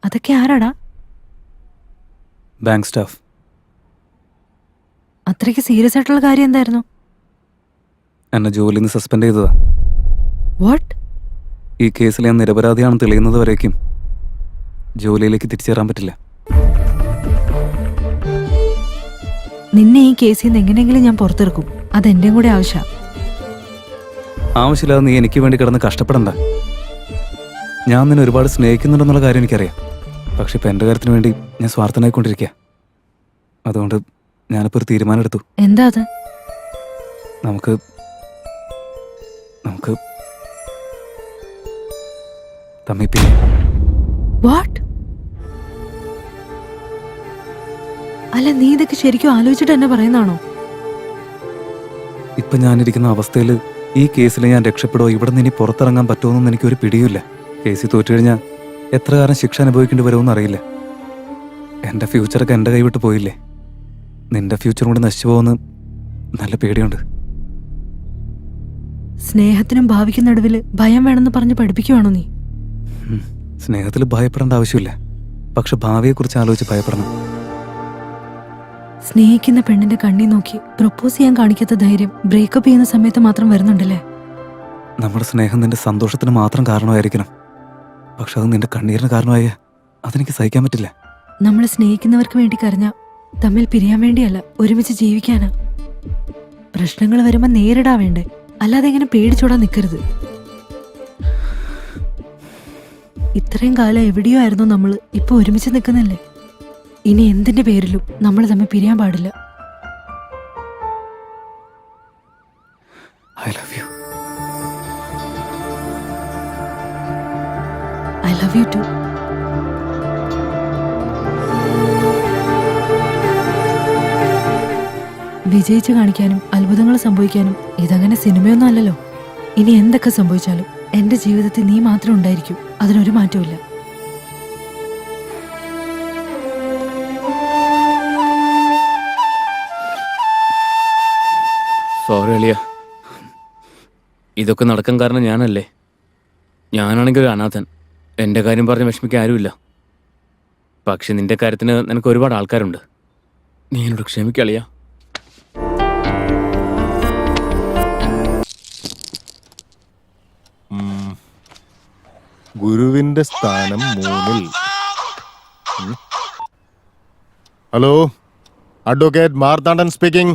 അതൊക്കെ ആരാടാ? Bank staff. അത്രയ്ക്ക് സീരിയസ് ആയിട്ടുള്ള കാര്യം എന്തായിരുന്നു? എന്നെ ജോലിയിൽ നിന്ന് സസ്പെൻഡ് ചെയ്തതാ. വാട്ട്? ഈ കേസിൽ ഞാൻ നിരപരാധിയാണെന്ന് തെളിയുന്നത് വരേക്കും ജോലിയിലേക്ക് തിരിച്ചേറാൻ പറ്റില്ല. നിന്നെ ഈ കേസിൽ നിന്ന് എങ്ങനെയെങ്കിലും ഞാൻ പുറത്തിറക്കും. അതെന്റെയും കൂടെ ആവശ്യമില്ലാതെ നീ എനിക്ക് വേണ്ടി കിടന്ന് കഷ്ടപ്പെടണ്ട. ഞാൻ നിന്നെ ഒരുപാട് സ്നേഹിക്കുന്നുണ്ടെന്നുള്ള കാര്യം എനിക്കറിയാം. പക്ഷെ ഇപ്പം എൻ്റെ കാര്യത്തിന് വേണ്ടി ഞാൻ സ്വാർത്ഥനായിക്കൊണ്ടിരിക്കുക. അതുകൊണ്ട് ഞാനിപ്പോൾ ഒരു തീരുമാനം എടുത്തു. എന്താ അത്? നമുക്ക് നമുക്ക് തമ്മിൽ പിരിയാം. വാട്ട്? അല്ല, നീ ഇതൊക്കെ ശരിക്കും ആലോചിച്ചിട്ട് എന്നെ പറയുന്നതാണോ? ഇപ്പം ഞാനിരിക്കുന്ന അവസ്ഥയിൽ ഈ കേസിൽ ഞാൻ രക്ഷപ്പെടുമോ, ഇവിടെ നിന്ന് ഇനി പുറത്തിറങ്ങാൻ പറ്റുമോയെന്നൊന്നും എനിക്കൊരു പിടിയുമില്ല. കേസിൽ തോറ്റു കഴിഞ്ഞാൽ എത്ര കാലം ശിക്ഷ അനുഭവിക്കേണ്ടി വരുമെന്ന് അറിയില്ല. എൻ്റെ ഫ്യൂച്ചറൊക്കെ എൻ്റെ കൈവിട്ട് പോയില്ലേ. നിന്റെ ഫ്യൂച്ചറും കൂടി നശിച്ചു പോകുമെന്ന് നല്ല പേടിയുണ്ട്. സ്നേഹത്തിനും ഭാവിക്കും നടുവിൽ ഭയം വേണമെന്ന് പറഞ്ഞ് പഠിപ്പിക്കുവാണോ നീ? സ്നേഹത്തിൽ ഭയപ്പെടേണ്ട ആവശ്യമില്ല, പക്ഷെ ഭാവിയെക്കുറിച്ച് ആലോചിച്ച് ഭയപ്പെടണം. സ്നേഹിക്കുന്ന പെണ്ണിന്റെ കണ്ണി നോക്കി പ്രപ്പോസ് ചെയ്യാൻ കാണിക്കാത്ത ധൈര്യം ബ്രേക്കപ്പ് ചെയ്യുന്ന സമയത്ത് മാത്രം വരുന്നുണ്ടല്ലേ? നമ്മുടെ സ്നേഹം നിന്റെ സന്തോഷത്തിന് മാത്രം കാരണമായിരിക്കണം. പക്ഷെ അത് നിന്റെ കണ്ണീരിന് കാരണമായ അതെനിക്ക് സഹിക്കാൻ പറ്റില്ല. നമ്മൾ സ്നേഹിക്കുന്നവർക്ക് വേണ്ടി കരഞ്ഞ തമ്മിൽ പിരിയാൻ വേണ്ടിയല്ല, ഒരുമിച്ച് ജീവിക്കാനാ. പ്രശ്നങ്ങൾ വരുമ്പോ നേരിടാ വേണ്ടേ, അല്ലാതെ ഇങ്ങനെ പേടിച്ചോടാൻ നിൽക്കരുത്. ഇത്രയും കാലം എവിടെയോ ആയിരുന്നു നമ്മൾ, ഇപ്പൊ ഒരുമിച്ച് നിൽക്കുന്നില്ലേ? ഇനി എന്തിന്റെ പേരിലും നമ്മൾ തമ്മിൽ പിരിയാൻ പാടില്ല. I love you. I love you too. വിജയിച്ചു കാണിക്കാനും അത്ഭുതങ്ങൾ സംഭവിക്കാനും ഇതങ്ങനെ സിനിമയൊന്നും അല്ലല്ലോ. ഇനി എന്തൊക്കെ സംഭവിച്ചാലും എന്റെ ജീവിതത്തിൽ നീ മാത്രം ഉണ്ടായിരിക്കും, അതിനൊരു മാറ്റമില്ല. സോറി അളിയ, ഇതൊക്കെ നടക്കാൻ കാരണം ഞാനല്ലേ. ഞാനാണെങ്കിൽ ഒരു അനാഥൻ. എൻ്റെ കാര്യം പറഞ്ഞ് വിഷമിക്കാൻ ആരുമില്ല. പക്ഷെ നിന്റെ കാര്യത്തിന് നിനക്ക് ഒരുപാട് ആൾക്കാരുണ്ട്. നീ എന്നോട് ക്ഷമിക്കളിയ. ഗുരുവിന്റെ സ്ഥാനം 3-ൽ. Hello, advocate Marthandan speaking.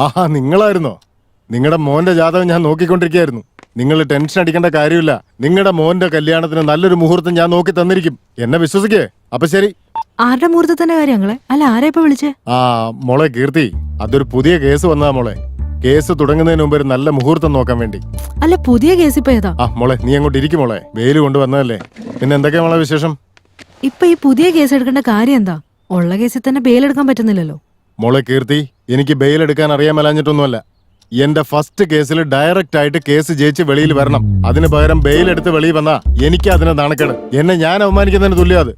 ആഹാ, നിങ്ങളായിരുന്നോ? നിങ്ങളുടെ മോന്റെ ജാതകം ഞാൻ നോക്കിക്കൊണ്ടിരിക്കുകയായിരുന്നു. നിങ്ങൾ ടെൻഷൻ അടിക്കേണ്ട കാര്യമില്ല. നിങ്ങളുടെ മോന്റെ കല്യാണത്തിന് നല്ലൊരു മുഹൂർത്തം ഞാൻ നോക്കി തന്നിരിക്കും. എന്നെ വിശ്വസിക്കേ. അപ്പൊ ശരി. ആരുടെ മുഹൂർത്തത്തിന്റെ കാര്യങ്ങളെ? അല്ല, ആരാ ഇപ്പൊ വിളിച്ചേ? മോളെ കീർത്തി, അതൊരു പുതിയ കേസ് വന്നതാ മോളെ. കേസ് തുടങ്ങുന്നതിന് മുമ്പ് ഒരു നല്ല മുഹൂർത്തം നോക്കാൻ വേണ്ടി. അല്ല, പുതിയ കേസ് ഇപ്പൊ ഏതാ? മോളെ നീ അങ്ങോട്ട് ഇരിക്കും മോളെ. വെയിൽ കൊണ്ടുവന്നതല്ലേ. പിന്നെ എന്തൊക്കെയാ മോളെ വിശേഷം? ഇപ്പൊ ഈ പുതിയ കേസ് എടുക്കേണ്ട കാര്യം എന്താ? ഉള്ള കേസിൽ തന്നെ ബെയിലെടുക്കാൻ പറ്റുന്നില്ലല്ലോ. മോളെ കീർത്തി, എനിക്ക് ബെയിൽ എടുക്കാൻ അറിയാൻ മേലാഞ്ഞിട്ടൊന്നുമല്ല. എന്റെ ഫസ്റ്റ് കേസിൽ ഡയറക്റ്റ് ആയിട്ട് കേസ് ജയിച്ച് വെളിയിൽ വരണം. അതിന് പകരം ബെയിൽ എടുത്ത് വെളിയിൽ വന്നാ എനിക്ക് അതിന് നാണക്കേട്. എന്നെ ഞാൻ അവമാനിക്കുന്നതിന് തുല്യം അത്.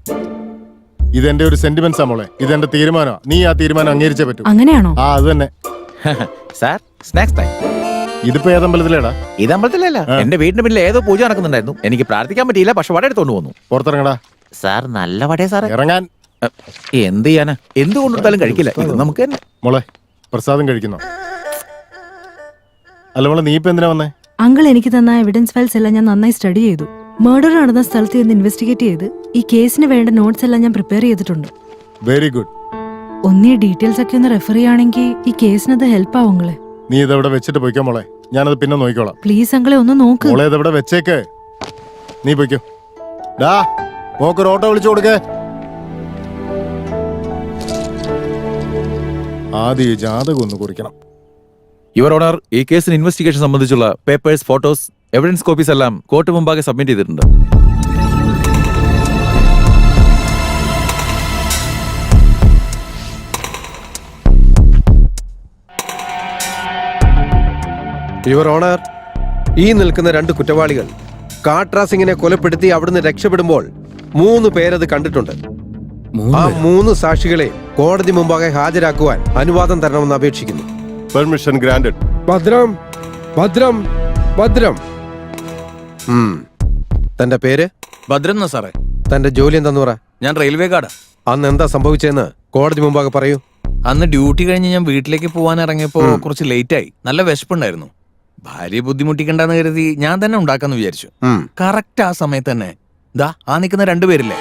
ഇതെന്റെ ഒരു സെന്റിമെന്റ്സാ മോളെ. ഇതെന്റെ തീരുമാനമാണ്. നീ ആ തീരുമാനം അംഗീകരിച്ചേ പറ്റൂ. അങ്ങനെയാണോ? അത് തന്നെ. Sir, snacks time. ഇതിപ്പോ ഏതമ്പലത്തിലേടാ? ഇതമ്പലത്തിലല്ല, എന്റെ വീടിന്റെ പിന്നിൽ ഏതോ പൂജ നടക്കുന്നുണ്ടായിരുന്നു. എനിക്ക് പ്രാർത്ഥിക്കാൻ പറ്റിയില്ല, പക്ഷെ വട എടുത്തോണ്ട് പോന്നു. പുറത്തിറങ്ങടാ. സാർ, നല്ല വടയാ സാറേ. ഇറങ്ങാൻ. എന്ത് ചെയ്യാനാ? എന്ത് കൊണ്ടുകൊടുത്താലും കഴിക്കില്ല. ഇത് നമുക്ക് തന്നെ. മോളെ, പ്രസാദം കഴിക്കുന്നോ? അല്ല മോളെ, നീ ഇപ്പൊ എന്തിനാ വന്നേ? അങ്കിൾ എനിക്ക് തന്ന എവിഡൻസ് ഫയൽസ് എല്ലാം ഞാൻ നന്നായി സ്റ്റഡി ചെയ്തു. മർഡർ നടന്ന സ്ഥലത്ത് നിന്ന് ഇൻവെസ്റ്റിഗേറ്റ് ചെയ്ത് ഈ കേസിന് വേണ്ട നോട്ട്സ് എല്ലാം ഞാൻ പ്രിപ്പയർ ചെയ്തിട്ടുണ്ട്. Very good. ഒന്നീ ഡീറ്റെയിൽസ് ഒക്കെ ഒന്ന് റെഫർ ചെയ്യുകയാണെങ്കിൽ ഈ കേസിനത് ഹെൽപ്പ് ആവുങ്ങളെ. നീ ഇതെവിടെ വെച്ചിട്ട് പോയിക്കോ മോളെ. ഞാനത് പിന്നെ നോക്കിക്കോളാം. പ്ലീസ് അങ്കിളെ ഒന്ന് നോക്ക്. മോളെ ഇതെവിടെ വെച്ചേക്ക്. നീ പോയിക്കോ. ഡാ, മോക്കൊരു ഓട്ടോ വിളിച്ചു കൊടുക്കേ. ആദ്യം ഈ ജാതകം ഒന്ന് കുറിക്കണം. യുവർ ഓണർ, ഈ കേസിന് ഇൻവെസ്റ്റിഗേഷൻ സംബന്ധിച്ചുള്ള പേപ്പേഴ്സ്, ഫോട്ടോസ്, എവിഡൻസ് കോപ്പീസ് എല്ലാം കോർട്ട് മുമ്പാകെ സബ്മിറ്റ് ചെയ്തിട്ടുണ്ട്. യുവർ ഓണർ, ഈ നിൽക്കുന്ന 2 കുറ്റവാളികൾ കാട്രാ സിംഗിനെ കൊലപ്പെടുത്തി അവിടുന്ന് രക്ഷപ്പെടുമ്പോൾ 3 പേരത് കണ്ടിട്ടുണ്ട്. ആ 3 സാക്ഷികളെ കോടതി മുമ്പാകെ ഹാജരാക്കുവാൻ അനുവാദം തരണമെന്ന് അപേക്ഷിക്കുന്നു. Permission granted. ഭദ്രം, ഭദ്രം, ഭദ്രം. തന്റെ പേര്? ഭദ്രം സാറേ. തന്റെ ജോലി എന്താന്ന് പറ. ഞാൻ റെയിൽവേ ഗാർഡാ. അന്ന് എന്താ സംഭവിച്ചതെന്ന് കോടതി മുമ്പാകെ പറയൂ. അന്ന് ഡ്യൂട്ടി കഴിഞ്ഞ് ഞാൻ വീട്ടിലേക്ക് പോകാൻ ഇറങ്ങിയപ്പോ കുറച്ച് ലേറ്റായി. നല്ല വിശപ്പുണ്ടായിരുന്നു. ഭാര്യയെ ബുദ്ധിമുട്ടിക്കണ്ടെന്ന് കരുതി ഞാൻ തന്നെ ഉണ്ടാക്കാന്ന് വിചാരിച്ചു. കറക്റ്റ് ആ സമയത്ത് തന്നെ ദാ ആ നിൽക്കുന്ന രണ്ടുപേരില്ലേ,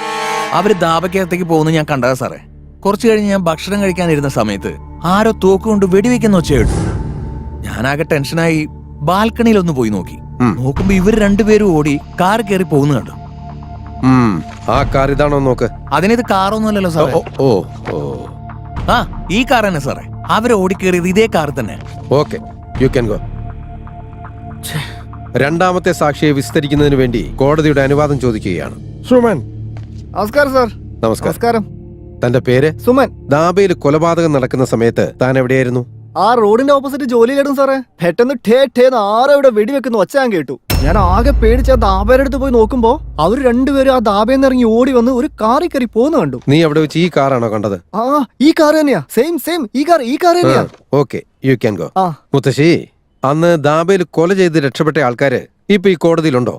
അവര് ദാബക്കകത്തേക്ക് പോകുന്നത് ഞാൻ കണ്ടതാ സാറേ. കുറച്ചു കഴിഞ്ഞ് ഞാൻ ഭക്ഷണം കഴിക്കാനിരുന്ന സമയത്ത് ആരോ തോക്കുകൊണ്ട് വെടിവെക്കുന്ന ഒച്ച കേട്ടു. ഞാനാകെ ടെൻഷനായി ബാൽക്കണിയിൽ ഒന്ന് പോയി നോക്കി. നോക്കുമ്പോ ഇവര് രണ്ടുപേരും ഓടി കാർ കയറി പോകുന്ന കണ്ടു. ആ കാർ ഇതാണോ നോക്ക്. അതിനിത് കാറൊന്നുമല്ലല്ലോ സാറേ. ഓ ഓ ആ ഈ കാർ തന്നെ സാറേ. അവര് ഓടിക്കേറിയത് ഇതേ കാർ തന്നെ. Okay, you can go. രണ്ടാമത്തെ സാക്ഷിയെ വിസ്തരിക്കുന്നതിന് വേണ്ടി കോടതിയുടെ അനുവാദം ചോദിക്കുകയാണ്. സുമൻ. നമസ്കാരം സാർ. നമസ്കാരം. തന്റെ പേര്? സുമൻ. ദാബയിൽ കൊലപാതകം നടക്കുന്ന സമയത്ത് താൻ എവിടെയായിരുന്നു? ആ റോഡിന്റെ ഓപ്പോസിറ്റ് ജോലിയിലിടും സാറേ. പെട്ടെന്ന് ഠേന്ന് ആരോ ഇവിടെ വെടിവെക്കുന്ന ഒച്ച ഞാൻ കേട്ടു. ഞാൻ ആകെ പേടിച്ച് ആ ദാബയുടെ അടുത്ത് പോയി നോക്കുമ്പോ അവർ രണ്ടുപേരും ആ ദാബയിൽ നിന്ന് ഇറങ്ങി ഓടി വന്ന് ഒരു കാറിൽ കയറി പോന്നു കണ്ടു. നീ അവിടെ വെച്ച് ഈ കാറാണോ കണ്ടത്? ആ ഈ കാർ തന്നെയാ. സെയിം ഈ കാർ തന്നെയാ. Okay, you can go. ആ മുത്തശ്ശി, അന്ന് ദാബയിൽ കൊല ചെയ്ത് രക്ഷപ്പെട്ട ആൾക്കാര് ഇപ്പൊ ഈ കോടതിയിലുണ്ടോ?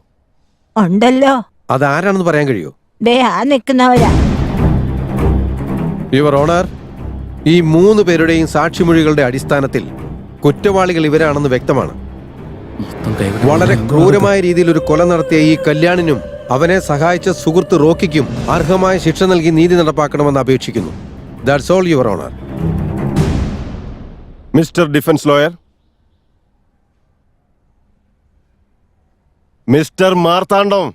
ഉണ്ടല്ലോ. അതാരാണെന്ന് പറയാൻ കഴിയൂ? ദേ ആ നിൽക്കുന്നവരാ. യുവർ ഓണർ, ഈ 3 പേരുടെയും സാക്ഷിമൊഴികളുടെ അടിസ്ഥാനത്തിൽ കുറ്റവാളികൾ ഇവരാണെന്ന് വ്യക്തമാണ്. വളരെ ക്രൂരമായ രീതിയിൽ ഒരു കൊല നടത്തിയ ഈ കല്യാണിനും അവനെ സഹായിച്ച സുഹൃത്ത് റോക്കിക്കും അർഹമായ ശിക്ഷ നൽകി നീതി നടപ്പാക്കണമെന്ന് അപേക്ഷിക്കുന്നു. That's all your honour. Mister defence lawyer, mister Marthandam,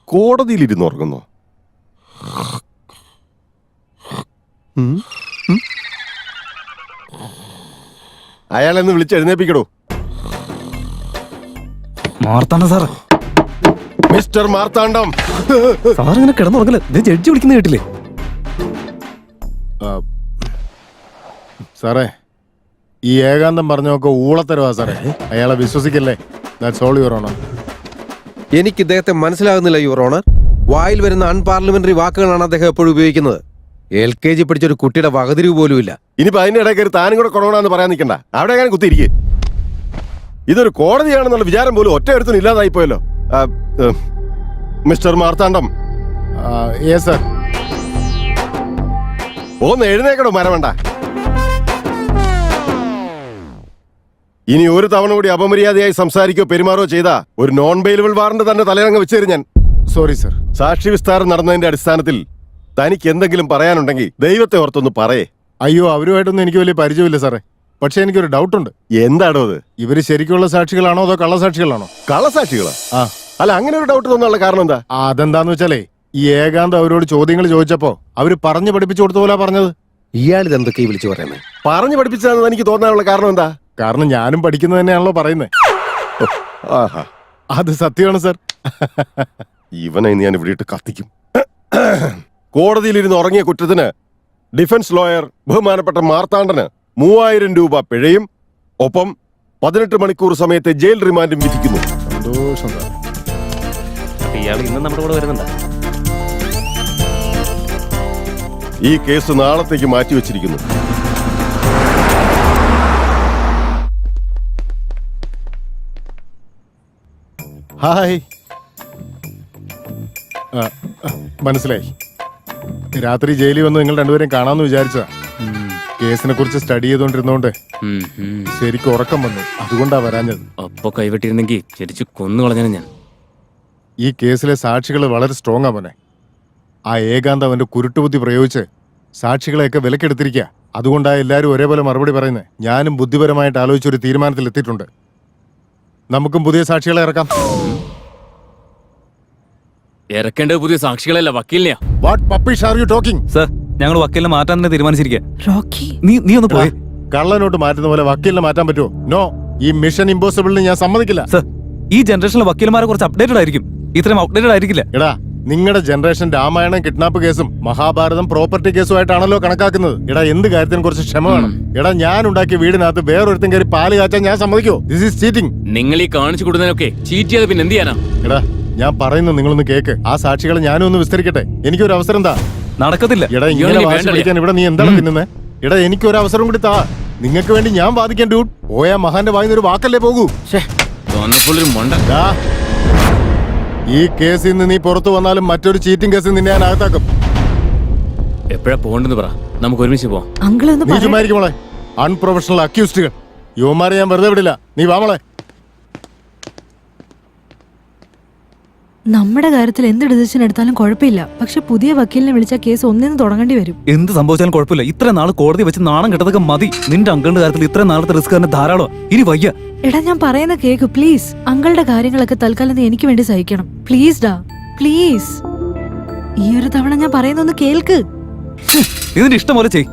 കോടതിയിലിരുന്ന് ഉറങ്ങുന്നു. അയാളെന്ന് വിളിച്ച് എഴുന്നേപ്പിക്കടോ. Marthandam sir. Mister Marthandam. Sir ഇങ്ങനെ കിടന്നുറങ്ങല്. ജഡ്ജി വിളിക്കുന്ന കേട്ടില്ലേ? സാറേ, ഈ ഏകാന്തം പറഞ്ഞൊക്കെ ഊളത്തരവാ സാറേ. അയാളെ വിശ്വസിക്കല്ലേ. That's all your honour. എനിക്ക് ഇദ്ദേഹത്തെ മനസ്സിലാകുന്നില്ല യുവർ ഓണർ. വായിൽ വരുന്ന അൺപാർലമെന്ററി വാക്കുകളാണ് അദ്ദേഹം എപ്പോഴും ഉപയോഗിക്കുന്നത്. LKG പഠിച്ചൊരു കുട്ടിയുടെ വകതിരിവ് പോലുമില്ല. ഇനിയിപ്പോ അതിന്റെ ഇടയിൽ കയറി താനും കൂടെ കൊണോണെന്ന് പറയാൻ നിൽക്കണ്ട. അവിടെ ഞാൻ കുത്തിയിരിക്കേ. ഇതൊരു കോടതിയാണെന്നുള്ള വിചാരം പോലും ഒറ്റ ഒരുത്തിനും ഇല്ലാതായി പോയല്ലോ. മിസ്റ്റർ മാർത്താണ്ഡം. സർ, ഒന്ന് എഴുന്നേക്കടോ മരവേണ്ട. ഇനി ഒരു തവണ കൂടി അപമര്യാദയായി സംസാരിക്കോ പെരുമാറോ ചെയ്താ ഒരു നോൺ ബെയിലബിൾ വാറണ്ട് തന്നെ തലയിറങ്ങ് വെച്ചേരും ഞാൻ. Sorry sir. സാക്ഷി വിസ്താരം നടന്നതിന്റെ അടിസ്ഥാനത്തിൽ തനിക്ക് എന്തെങ്കിലും പറയാനുണ്ടെങ്കിൽ ദൈവത്തെ ഓർത്തൊന്ന് പറയേ. അയ്യോ, അവരുമായിട്ടൊന്നും എനിക്ക് വലിയ പരിചയമില്ല സാറേ. പക്ഷെ എനിക്കൊരു ഡൗട്ടുണ്ട്. എന്താണോ അത്? ഇവര് ശരിക്കുള്ള സാക്ഷികളാണോ അതോ കള്ളസാക്ഷികളാണോ? കള്ളസാക്ഷികളാ? ആ. അല്ല, അങ്ങനെ ഒരു ഡൗട്ട് തോന്നാനുള്ള കാരണം എന്താ? അതെന്താന്ന് വെച്ചാലേ, ഈ ഏകാന്ത് അവരോട് ചോദ്യങ്ങൾ ചോദിച്ചപ്പോ അവര് പറഞ്ഞു പഠിപ്പിച്ചു കൊടുത്ത പോലെ പറഞ്ഞത്. ഇയാൾ ഇതെന്തൊക്കെ വിളിച്ചു പറയുന്നത്? പറഞ്ഞു പഠിപ്പിച്ചതെന്ന് എനിക്ക് തോന്നാനുള്ള കാരണം എന്താ? കാരണം ഞാനും പഠിക്കുന്നത് തന്നെയാണല്ലോ പറയുന്നത്. അത് സത്യമാണ് സർ. ഇവനെ ഞാൻ ഇവിടെ ഇട്ട് കത്തിക്കും. കോടതിയിലിരുന്ന് ഉറങ്ങിയ കുറ്റത്തിന് ഡിഫൻസ് ലോയർ ബഹുമാനപ്പെട്ട മാർത്താണ്ഡന് 3000 രൂപ പിഴയും ഒപ്പം 18 മണിക്കൂർ സമയത്തെ ജയിൽ റിമാൻഡും വിധിക്കുന്നു. സന്തോഷം സാർ. ഇയാൾ ഇന്നും നമ്മുടെ കൂടെ വരുന്നുണ്ട്. ഈ കേസ് നാളത്തേക്ക് മാറ്റിവെച്ചിരിക്കുന്നു. ഹായ്. മനസ്സിലായി. രാത്രി ജയിലിൽ വന്ന് നിങ്ങൾ രണ്ടുപേരെയും കാണാമെന്ന് വിചാരിച്ചതാ. കേസിനെ കുറിച്ച് സ്റ്റഡി ചെയ്തോണ്ടിരുന്നോണ്ട് ശരിക്കും ഉറക്കം വന്നു. അതുകൊണ്ടാ വരാഞ്ഞത്. അപ്പൊ കൈവെട്ടിയിരുന്നെങ്കിൽ ശരിച്ചു കൊന്നു കളഞ്ഞാണ് ഞാൻ. ഈ കേസിലെ സാക്ഷികൾ വളരെ സ്ട്രോങ് ആവനെ. ആ ഏകാന്ത് അവന്റെ കുരുട്ടുബുദ്ധി പ്രയോഗിച്ച് സാക്ഷികളെയൊക്കെ വിലക്കെടുത്തിരിക്കുക. അതുകൊണ്ടാ എല്ലാവരും ഒരേപോലെ മറുപടി പറയുന്നത്. ഞാനും ബുദ്ധിപരമായിട്ട് ആലോചിച്ചൊരു തീരുമാനത്തിൽ എത്തിയിട്ടുണ്ട്. നമുക്കും പുതിയ സാക്ഷികളെ ഇറക്കാം. ഇറക്കേണ്ടത് പുതിയ സാക്ഷികളല്ല, വക്കീലിനെയാ. What rubbish are you talking? Sir, ഞങ്ങൾ വക്കീലിനെ മാറ്റാൻ തന്നെ തീരുമാനിച്ചിരിക്കുക. റോക്കി, നീ ഒന്ന് പോയി. കള്ളനോട്ട് മാറ്റുന്ന പോലെ വക്കീലിനെ മാറ്റാൻ പറ്റുമോ? നോ. ഈ മിഷൻ ഇമ്പോസിബിളിന് ഞാൻ സമ്മതിക്കില്ല. സർ, ഈ ജനറേഷനിലെ വക്കീലന്മാരെ കുറച്ച് അപ്ഡേറ്റഡ് ആയിരിക്കും. ഇത്രയും ഔട്ട്ഡേറ്റഡ് ആയിരിക്കില്ല. എടാ, നിങ്ങളുടെ ജനറേഷൻ രാമായണം കിഡ്നാപ്പ് കേസും മഹാഭാരതം പ്രോപ്പർട്ടി കേസുമായിട്ടാണല്ലോ കണക്കാക്കുന്നത്. എടാ, എന്ത് കാര്യത്തിനും കുറച്ച് ക്ഷമ വേണം. എടാ, ഞാൻ ഉണ്ടാക്കിയ വീടിനകത്ത് വേറൊരുത്തും കയറി പാല് കാച്ചാൻ ഞാൻ സമ്മതിക്കോ? This is cheating. നിങ്ങൾ ഈ കാണിച്ചു കൊടുക്കുന്നതിനൊക്കെ ചീറ്റ് ചെയ്ത് പിന്നെ എന്ത് ചെയ്യാനാ? എടാ, ഞാൻ പറയുന്നു, നിങ്ങളൊന്ന് കേക്ക്. ആ സാക്ഷികളെ ഞാനും ഒന്ന് വിസ്തരിക്കട്ടെ. എനിക്കൊരു അവസരം താ. നടക്കത്തില്ല. എടാ, ഇങ്ങനെ വാശി പിടിക്കാൻ ഇവിടെ നീ എന്താണ് തിന്നുന്നത്? എടാ, എനിക്കൊരു അവസരം കൂടി താ. നിങ്ങൾക്ക് വേണ്ടി ഞാൻ വാദിക്കാൻ ഡ്യൂട്ട് പോയാ മഹാന്റെ വായിന്ന് ഒരു വാക്കല്ലേ പോകൂ. തോന്നപ്പോഴൊരു മൊണ്ട. ദാ, ഈ കേസിൽ നിന്ന് നീ പുറത്തു വന്നാലും മറ്റൊരു ചീറ്റിംഗ് കേസിൽ നിന്നെ ഞാൻ അകത്താക്കും. എപ്പോഴാ പോകണ്ടെന്ന് പറ, നമുക്ക് ഒരുമിച്ച് പോവാം. അങ്കിളൊന്ന് നീ ചുമ്മായിരിക്കും മോളെ. അൺപ്രൊഫഷണൽ അക്യൂസ്ഡുകൾ. യുവമാരെ ഞാൻ വെറുതെ വിടില്ല. നീ വാ മോളെ. നമ്മുടെ കാര്യത്തിൽ എന്ത് ഡിസിഷൻ എടുത്താലും കുഴപ്പമില്ല, പക്ഷെ പുതിയ വക്കീലിനെ വിളിച്ചാൽ കേസ് ഒന്നിന്ന് തുടങ്ങേണ്ടി വരും. എന്ത് സംഭവിച്ചാലും കുഴപ്പമില്ല. ഇത്ര നാൾ കോടതി വെച്ച് നാണം കെട്ടതൊക്കെ മതി. നിന്റെ അങ്കിളിന്റെ കാര്യത്തിൽ ഇത്ര നാളത്തെ റിസ്ക് തന്നെ ധാരാളം. ഇനി വയ്യ. എടാ ഞാൻ പറയുന്ന കേക്ക് പ്ലീസ്. അങ്കിളുടെ കാര്യങ്ങളൊക്കെ തൽക്കാലം നീ എനിക്ക് വേണ്ടി സഹിക്കണം. പ്ലീസ് ഡാ, പ്ലീസ്. ഈ ഒരു തവണ ഞാൻ പറയുന്നൊന്ന് കേൾക്ക്. ഇതിന്റെ ഇഷ്ടം പോലെ ചെയ്.